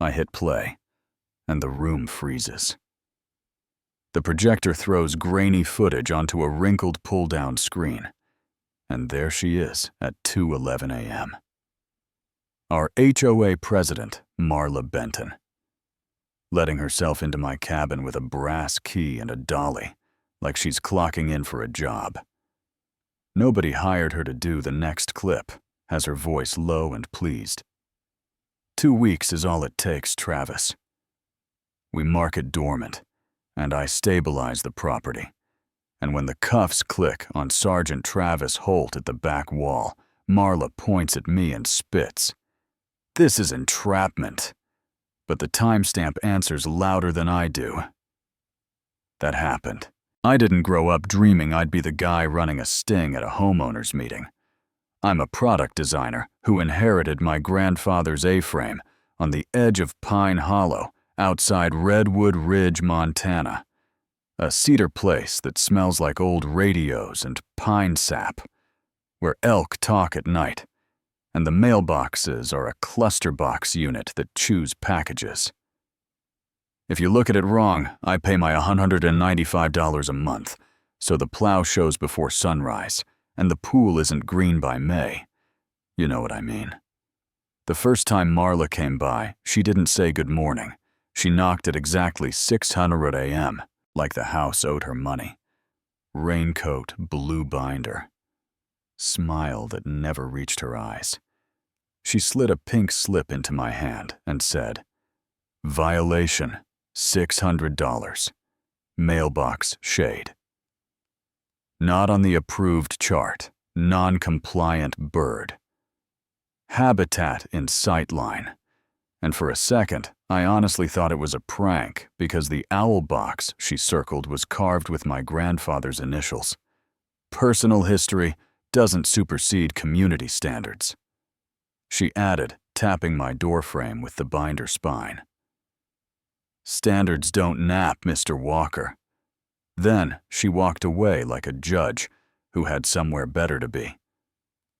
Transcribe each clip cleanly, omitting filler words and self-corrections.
I hit play, and the room freezes. The projector throws grainy footage onto a wrinkled pull-down screen, and there she is at 2:11 a.m. Our HOA president, Marla Benton, letting herself into my cabin with a brass key and a dolly, like she's clocking in for a job. Nobody hired her to do the next clip, has her voice low and pleased. 2 weeks is all it takes, Travis. We mark it dormant, and I stabilize the property. And when the cuffs click on Sergeant Travis Holt at the back wall, Marla points at me and spits. This is entrapment. But the timestamp answers louder than I do. That happened. I didn't grow up dreaming I'd be the guy running a sting at a homeowners meeting. I'm a product designer who inherited my grandfather's A-frame on the edge of Pine Hollow, outside Redwood Ridge, Montana. A cedar place that smells like old radios and pine sap, where elk talk at night, and the mailboxes are a cluster box unit that chews packages. If you look at it wrong, I pay my $195 a month, so the plow shows before sunrise, and the pool isn't green by May. You know what I mean. The first time Marla came by, she didn't say good morning. She knocked at exactly 6:00 a.m., like the house owed her money. Raincoat, blue binder. Smile that never reached her eyes. She slid a pink slip into my hand and said, "Violation, $600. Mailbox shade. Not on the approved chart. Non-compliant bird. Habitat in sightline." And for a second, I honestly thought it was a prank because the owl box she circled was carved with my grandfather's initials. Personal history doesn't supersede community standards. She added, tapping my doorframe with the binder spine. "Standards don't nap, Mr. Walker." Then she walked away like a judge who had somewhere better to be.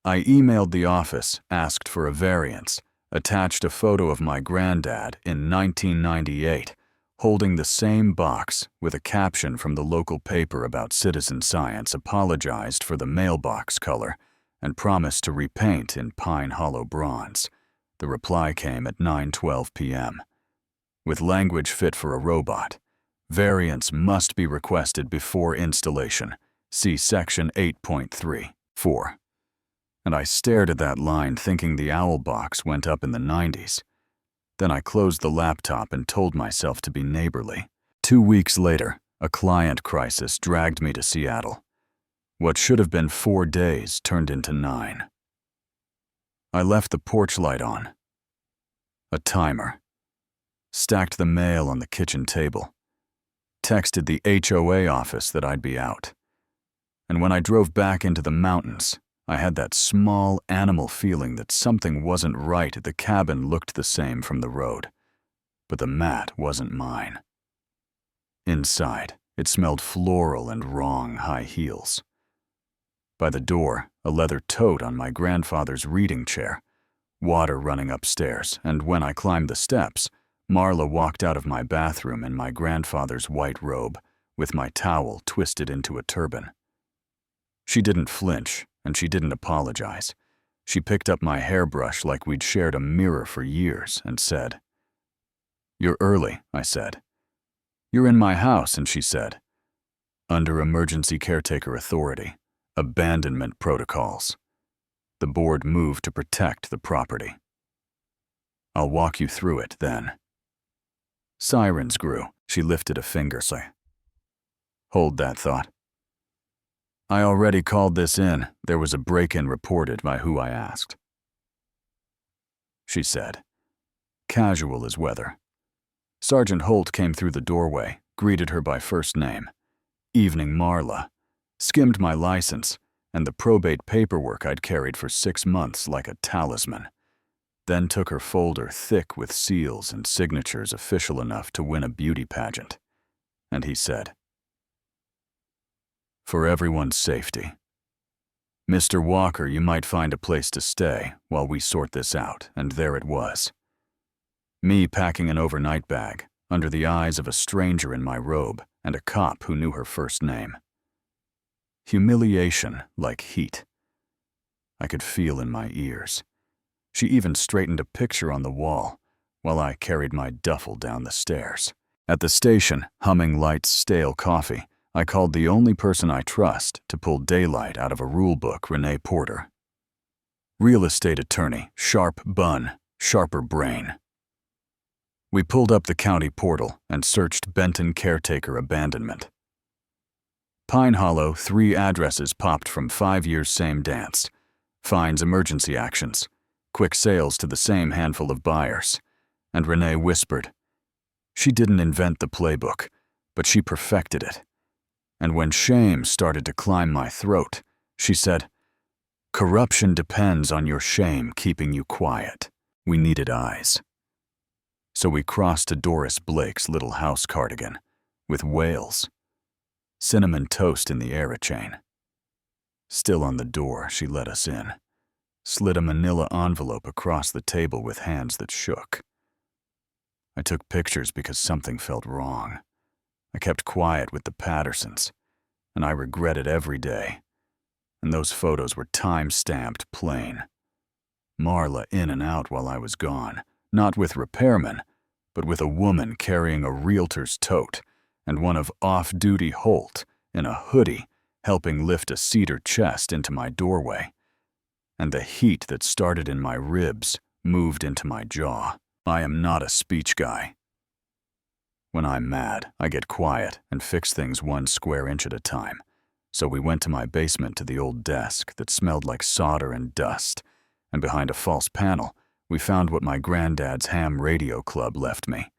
I emailed the office, asked for a variance, attached a photo of my granddad in 1998, holding the same box with a caption from the local paper about citizen science, apologized for the mailbox color, and promised to repaint in Pine Hollow bronze. The reply came at 9:12 p.m. With language fit for a robot. Variance must be requested before installation. See Section 8.3.4. And I stared at that line thinking the owl box went up in the 90s. Then I closed the laptop and told myself to be neighborly. 2 weeks later, a client crisis dragged me to Seattle. What should have been 4 days turned into 9. I left the porch light on. A timer. Stacked the mail on the kitchen table. Texted the HOA office that I'd be out. And when I drove back into the mountains, I had that small animal feeling that something wasn't right. The cabin looked the same from the road, but the mat wasn't mine. Inside, it smelled floral and wrong high heels. By the door, a leather tote on my grandfather's reading chair, water running upstairs, and when I climbed the steps, Marla walked out of my bathroom in my grandfather's white robe, with my towel twisted into a turban. She didn't flinch, and she didn't apologize. She picked up my hairbrush like we'd shared a mirror for years and said, "You're early," I said. "You're in my house," and she said, "Under emergency caretaker authority, abandonment protocols. The board moved to protect the property. I'll walk you through it then." Sirens grew. She lifted a finger. "Hold that thought. I already called this in. There was a break-in reported by who I asked," she said, casual as weather. Sergeant Holt came through the doorway, greeted her by first name. "Evening, Marla," skimmed my license and the probate paperwork I'd carried for 6 months like a talisman. Then took her folder thick with seals and signatures official enough to win a beauty pageant. And he said, "For everyone's safety. Mr. Walker, you might find a place to stay while we sort this out," and there it was. Me packing an overnight bag, under the eyes of a stranger in my robe and a cop who knew her first name. Humiliation like heat. I could feel in my ears. She even straightened a picture on the wall while I carried my duffel down the stairs. At the station, humming Light's stale coffee, I called the only person I trust to pull daylight out of a rulebook, Renee Porter. Real estate attorney, sharp bun, sharper brain. We pulled up the county portal and searched Benton Caretaker Abandonment. Pine Hollow, 3 addresses popped from 5 years same dance. Finds emergency actions. Quick sales to the same handful of buyers. And Renee whispered. She didn't invent the playbook, but she perfected it. And when shame started to climb my throat, she said, "Corruption depends on your shame keeping you quiet." We needed eyes. So we crossed to Doris Blake's little house cardigan, with whales. Cinnamon toast in the Aerochain. Still on the door, she let us in. Slid a manila envelope across the table with hands that shook. I took pictures because something felt wrong. I kept quiet with the Pattersons, and I regret it every day. And those photos were time-stamped plain. Marla in and out while I was gone, not with repairmen, but with a woman carrying a realtor's tote and one of off-duty Holt in a hoodie helping lift a cedar chest into my doorway. And the heat that started in my ribs moved into my jaw. I am not a speech guy. When I'm mad, I get quiet and fix things 1 square inch at a time. So we went to my basement to the old desk that smelled like solder and dust, and behind a false panel, we found what my granddad's ham radio club left me.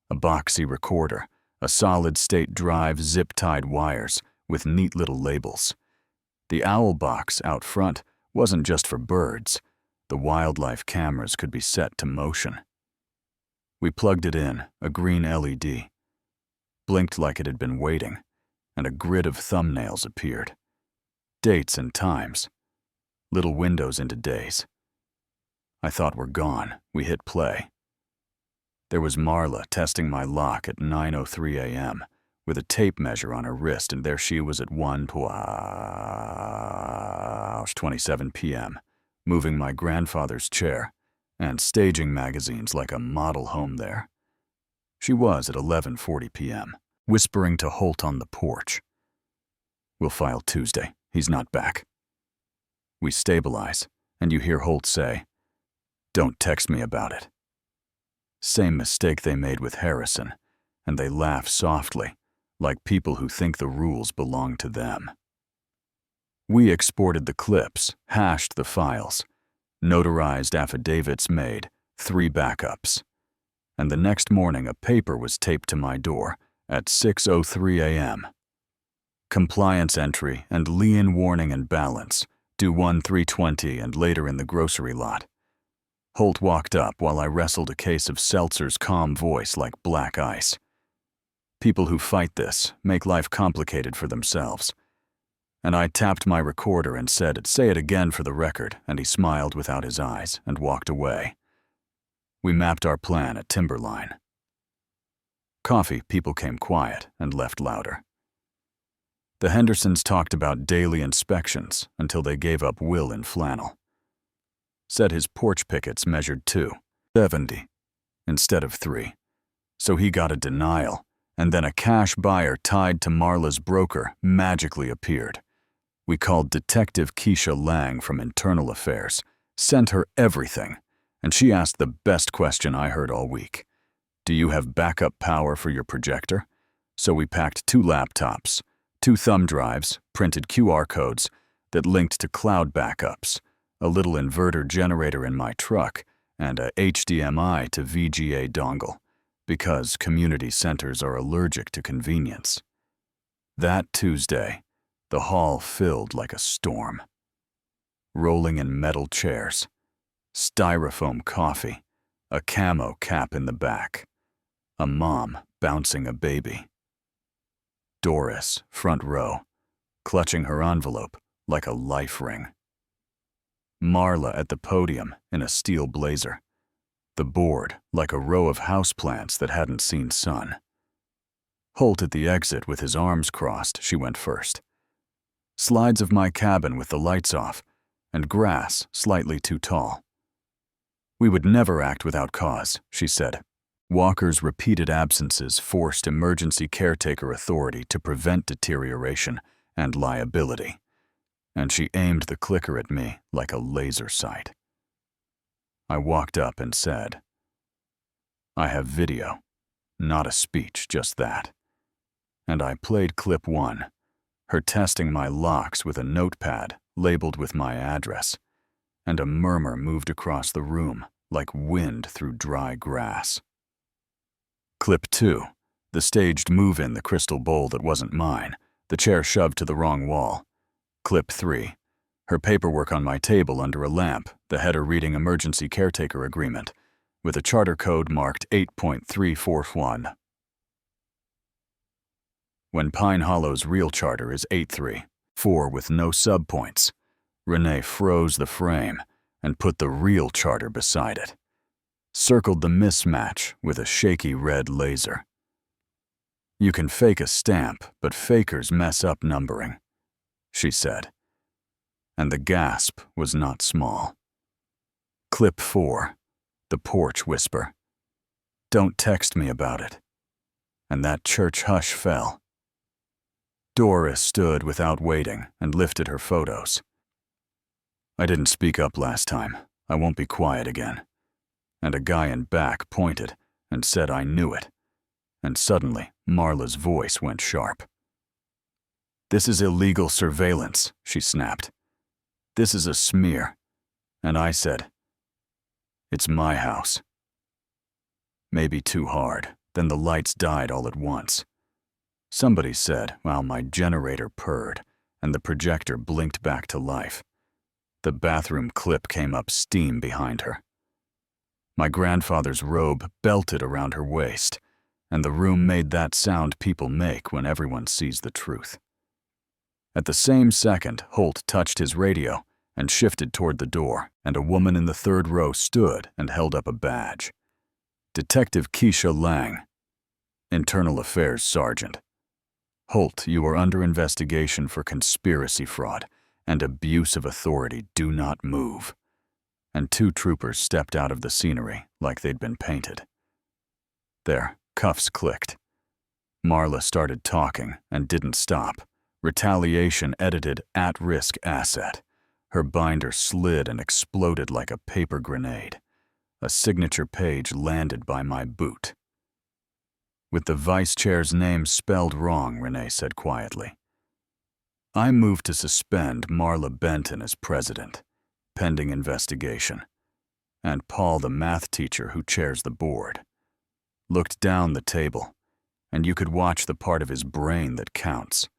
A boxy recorder, a solid-state drive zip-tied wires with neat little labels. The owl box out front wasn't just for birds. The wildlife cameras could be set to motion. We plugged it in, a green LED. Blinked like it had been waiting, and a grid of thumbnails appeared. Dates and times. Little windows into days. I thought we're gone. We hit play. There was Marla testing my lock at 9:03 a.m. with a tape measure on her wrist, and there she was at 1:27 p.m., moving my grandfather's chair and staging magazines like a model home there. She was at 11:40 p.m., whispering to Holt on the porch. "We'll file Tuesday. He's not back." We stabilize, and you hear Holt say, "Don't text me about it." Same mistake they made with Harrison, and they laugh softly, like people who think the rules belong to them. We exported the clips, hashed the files, notarized affidavits made, 3 backups. And the next morning a paper was taped to my door at 6:03 a.m. Compliance entry and lien warning and balance, due 1/3/20 and later in the grocery lot. Holt walked up while I wrestled a case of Seltzer's calm voice like black ice. People who fight this make life complicated for themselves. And I tapped my recorder and said, "Say it again for the record," and he smiled without his eyes and walked away. We mapped our plan at Timberline. Coffee, people came quiet and left louder. The Hendersons talked about daily inspections until they gave up Will in flannel. Said his porch pickets measured 270 instead of 3. So he got a denial, and then a cash buyer tied to Marla's broker magically appeared. We called Detective Keisha Lang from Internal Affairs, sent her everything, and she asked the best question I heard all week. "Do you have backup power for your projector?" So we packed 2 laptops, 2 thumb drives, printed QR codes that linked to cloud backups, a little inverter generator in my truck, and a HDMI to VGA dongle, because community centers are allergic to convenience. That Tuesday, the hall filled like a storm. Rolling in metal chairs, styrofoam coffee, a camo cap in the back, a mom bouncing a baby. Doris, front row, clutching her envelope like a life ring. Marla at the podium in a steel blazer. the board like a row of houseplants that hadn't seen sun. Holt at the exit with his arms crossed, she went first. Slides of my cabin with the lights off, and grass slightly too tall. We would never act without cause, she said. Walker's repeated absences forced emergency caretaker authority to prevent deterioration and liability, and she aimed the clicker at me like a laser sight. I walked up and said, "I have video, not a speech, just that." And I played clip 1, her testing my locks with a notepad labeled with my address, and a murmur moved across the room like wind through dry grass. Clip 2, the staged move in the crystal bowl that wasn't mine, the chair shoved to the wrong wall. Clip 3, her paperwork on my table under a lamp, the header reading emergency caretaker agreement, with a charter code marked 8.341. When Pine Hollow's real charter is 8.3.4 with no subpoints, Renee froze the frame and put the real charter beside it, circled the mismatch with a shaky red laser. "You can fake a stamp, but fakers mess up numbering," she said. And the gasp was not small. Clip 4, the porch whisper. "Don't text me about it." And that church hush fell. Doris stood without waiting and lifted her photos. "I didn't speak up last time. I won't be quiet again." And a guy in back pointed and said I knew it. And suddenly, Marla's voice went sharp. "This is illegal surveillance," she snapped. "This is a smear." And I said, "It's my house." Maybe too hard, then the lights died all at once. Somebody said while my generator purred and the projector blinked back to life. The bathroom clip came up steam behind her. My grandfather's robe belted around her waist, and the room made that sound people make when everyone sees the truth. At the same second, Holt touched his radio and shifted toward the door, and a woman in the third row stood and held up a badge. "Detective Keisha Lang, Internal Affairs Sergeant. Holt, you are under investigation for conspiracy fraud and abuse of authority. Do not move." And 2 troopers stepped out of the scenery like they'd been painted. Their cuffs clicked. Marla started talking and didn't stop. Retaliation edited at-risk asset. Her binder slid and exploded like a paper grenade. A signature page landed by my boot. "With the vice chair's name spelled wrong," Renee said quietly. "I move to suspend Marla Benton as president, pending investigation, and Paul, the math teacher who chairs the board." Looked down the table, and you could watch the part of his brain that counts.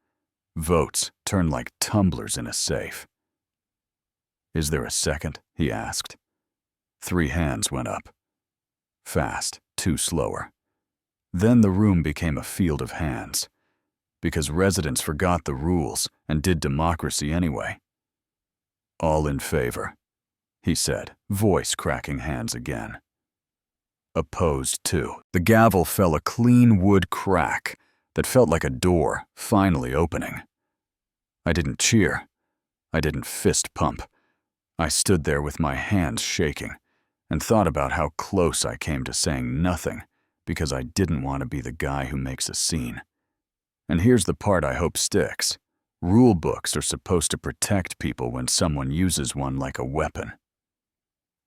Votes turn like tumblers in a safe. "Is there a second?" he asked. 3 hands went up. Fast, 2 slower. Then the room became a field of hands, because residents forgot the rules and did democracy anyway. "All in favor," he said, voice cracking hands again. Opposed, too. The gavel fell a clean wood crack that felt like a door finally opening. I didn't cheer. I didn't fist pump. I stood there with my hands shaking and thought about how close I came to saying nothing because I didn't want to be the guy who makes a scene. And here's the part I hope sticks. Rule books are supposed to protect people when someone uses one like a weapon.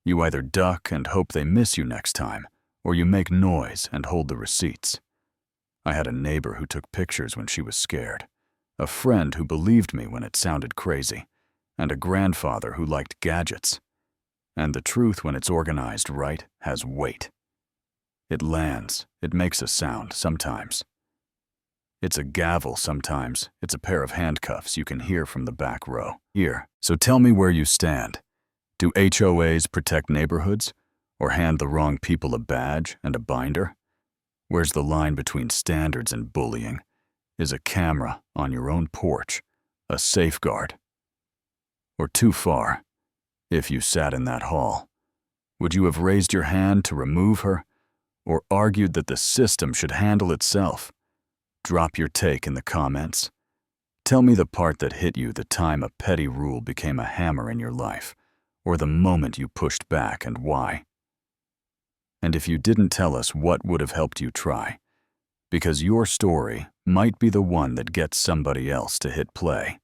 You either duck and hope they miss you next time, or you make noise and hold the receipts. I had a neighbor who took pictures when she was scared, a friend who believed me when it sounded crazy, and a grandfather who liked gadgets. And the truth, when it's organized right, has weight. It lands, it makes a sound sometimes. It's a gavel sometimes, it's a pair of handcuffs you can hear from the back row. Here, so tell me where you stand. Do HOAs protect neighborhoods, or hand the wrong people a badge and a binder? Where's the line between standards and bullying? Is a camera on your own porch a safeguard? Or too far, if you sat in that hall, Would you have raised your hand to remove her, or argued that the system should handle itself? Drop your take in the comments. Tell me the part that hit you the time a petty rule became a hammer in your life, or the moment you pushed back and why. And if you didn't tell us what would have helped you try, because your story might be the one that gets somebody else to hit play.